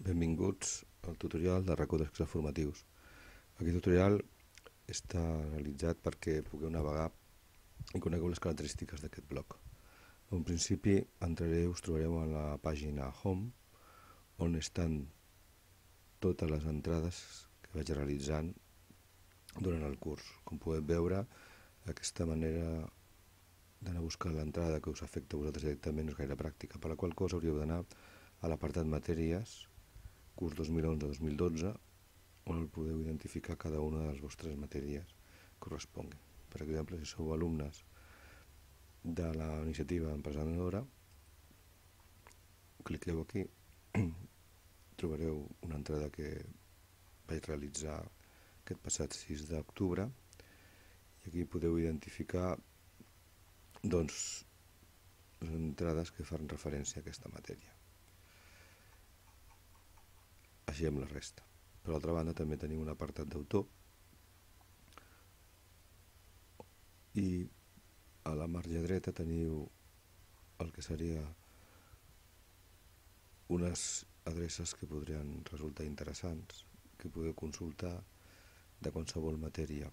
Benvinguts al tutorial de RACó d'Excels formatius. Aquest tutorial està realitzat perquè pugueu navegar i conegueu les característiques d'aquest bloc. En principi us trobareu a la pàgina Home, on estan totes les entrades que vaig realitzant durant el curs. Com podeu veure, aquesta manera d'anar a buscar l'entrada que us afecta a vosaltres directament no és gaire pràctica, per la qual cosa hauríeu d'anar a l'apartat Matèries, curs 2011-2012, on podeu identificar cada una de les vostres matèries que corresponguin. Per exemple, si sou alumnes de la iniciativa emprenedora, cliqueu aquí, trobareu una entrada que vaig realitzar aquest passat 6 d'octubre i aquí podeu identificar les entrades que fan referència a aquesta matèria. Així amb la resta. Per altra banda, també tenim un apartat d'autor i a la marge dreta teniu el que seria unes adreces que podrien resultar interessants, que podeu consultar de qualsevol matèria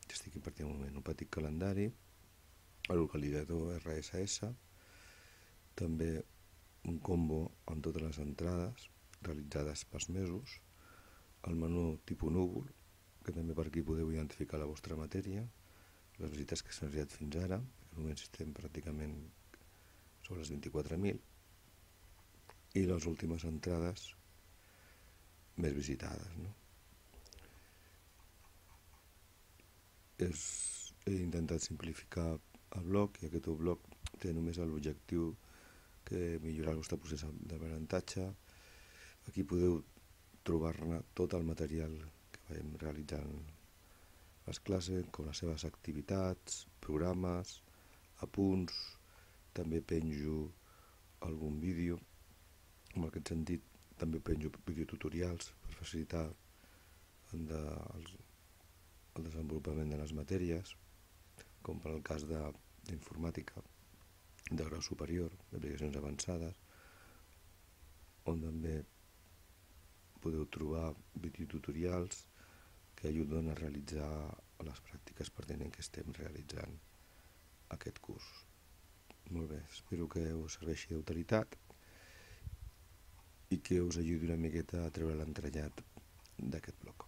que estigui impartint un moment. Un petit calendari, el localitzador RSS, també un combo amb totes les entrades realitzades pels mesos, el menú tipus núvol, que també per aquí podeu identificar la vostra matèria, les visites que s'han realitzat fins ara, en aquest moment estem pràcticament sobre les 24.000, i les últimes entrades més visitades. He intentat simplificar el bloc i aquest bloc té només l'objectiu que millorar el vostre procés d'aprenentatge. Aquí podeu trobar-ne tot el material que vam realitzar en les classes, com les seves activitats, programes, apunts, també penjo algun vídeo. En aquest sentit, també penjo videotutorials per facilitar el desenvolupament de les matèries, com per al cas d'informàtica de grau superior, d'aplicacions avançades, on també podeu trobar videotutorials que ajuden a realitzar les pràctiques pertinents que estem realitzant aquest curs. Molt bé, espero que us serveixi d'utilitat i que us ajudi una miqueta a treure l'entrellat d'aquest bloc.